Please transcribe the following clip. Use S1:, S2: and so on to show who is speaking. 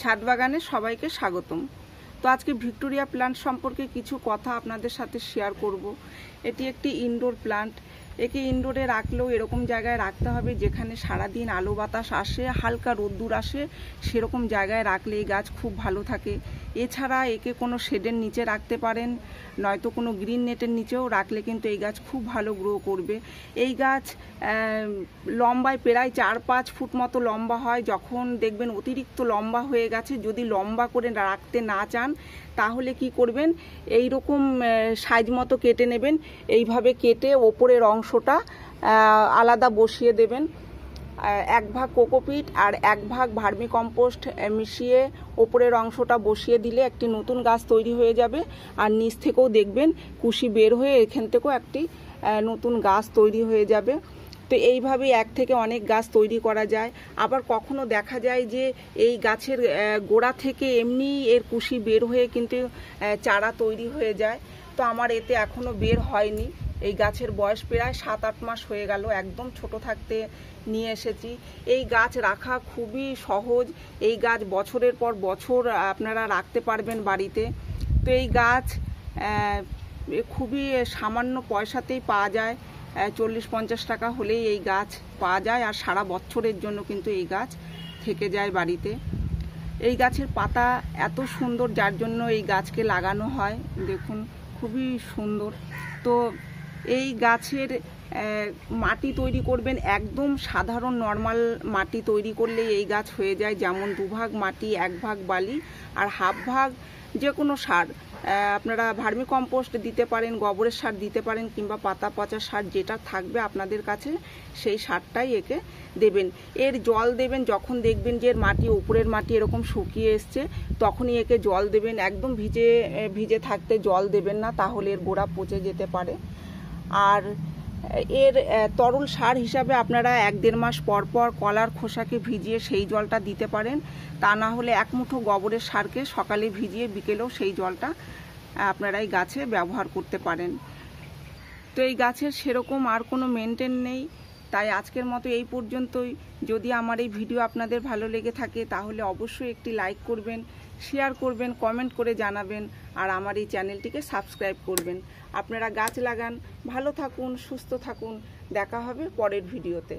S1: ছাদ বাগানে সবাইকে স্বাগতম। তো আজকে ভিক্টোরিয়া প্ল্যান্ট সম্পর্কে কিছু কথা আপনাদের সাথে শেয়ার করব। এটি একটি ইনডোর প্ল্যান্ট। একে ইনডোরে রাখলেও এরকম জায়গায় রাখতে হবে যেখানে সারাদিন আলো বাতাস আসে, হালকা রোদ্দুর আসে, সেরকম জায়গায় রাখলে এই গাছ খুব ভালো থাকে। এছাড়া একে কোনো শেডের নিচে রাখতে পারেন, নয়তো কোনো গ্রিন নেটের নিচেও রাখলে কিন্তু এই গাছ খুব ভালো গ্রো করবে। এই গাছ লম্বায় প্রায় 4-5 ফুট মতো লম্বা হয়। যখন দেখবেন অতিরিক্ত লম্বা হয়ে গেছে, যদি লম্বা করে রাখতে না চান তাহলে কি করবেন, এই রকম সাইজ মতো কেটে নেবেন। এইভাবে কেটে ওপরের অংশটা আলাদা বসিয়ে দেবেন। 1 ভাগ কোকোপিট আর 1 ভাগ ভার্মি কম্পোস্ট মিশিয়ে ওপরের অংশটা বসিয়ে দিলে একটি নতুন গাছ তৈরি হয়ে যাবে। আর নিচ থেকেও দেখবেন কুশি বের হয়ে এখান থেকেও একটি নতুন গাছ তৈরি হয়ে যাবে। তো এইভাবে এক থেকে অনেক গাছ তৈরি করা যায়। আবার কখনো দেখা যায় যে এই গাছের গোড়া থেকে এমনি এর কুশি বের হয়ে কিন্তু চারা তৈরি হয়ে যায়। তো আমার এতে এখনো বের হয়নি। এই গাছের বয়স প্রায় 7-8 মাস হয়ে গেল, একদম ছোট থাকতে নিয়ে এসেছি। এই গাছ রাখা খুবই সহজ। এই গাছ বছরের পর বছর আপনারা রাখতে পারবেন বাড়িতে। তো এই গাছ খুবই সামান্য পয়সাতেই পাওয়া যায়। 40-50 টাকা হলেই এই গাছ পাওয়া যায়, আর সারা বছরের জন্য কিন্তু এই গাছ থেকে যায় বাড়িতে। এই গাছের পাতা এত সুন্দর, যার জন্য এই গাছকে লাগানো হয়। দেখুন খুবই সুন্দর। তো এই গাছের মাটি তৈরি করবেন একদম সাধারণ নর্মাল মাটি তৈরি করলে এই গাছ হয়ে যায়। যেমন 2 ভাগ মাটি, 1 ভাগ বালি আর 1/2 ভাগ যে কোনো সার। আপনারা ভার্মি কম্পোস্ট দিতে পারেন, গোবরের সার দিতে পারেন, কিংবা পাতা পচা সার যেটা থাকবে আপনাদের কাছে সেই সারটাই একে দেবেন। এর জল দেবেন যখন দেখবেন যে এর মাটি, উপরের মাটি এরকম শুকিয়ে এসছে, তখনই একে জল দেবেন। একদম ভিজে থাকতে জল দেবেন না, তাহলে এর গোড়া পচে যেতে পারে। আর এর তরল সার হিসাবে আপনারা 1-1.5 মাস পর পর কলার খোসাকে ভিজিয়ে সেই জলটা দিতে পারেন। তা না হলে 1 মুঠো গোবরের সারকে সকালে ভিজিয়ে বিকেলেও সেই জলটা আপনারা এই গাছে ব্যবহার করতে পারেন। তো এই গাছের সেরকম আর কোনো মেনটেন নেই। তাই আজকের মতো এই পর্যন্তই। যদি আমার এই ভিডিও আপনাদের ভালো লেগে থাকে তাহলে অবশ্যই একটি লাইক করবেন, শেয়ার করবেন, কমেন্ট করে জানাবেন, আর আমার এই চ্যানেলটিকে সাবস্ক্রাইব করবেন। আপনারা গাছ লাগান, ভালো থাকুন, সুস্থ থাকুন। দেখা হবে পরের ভিডিওতে।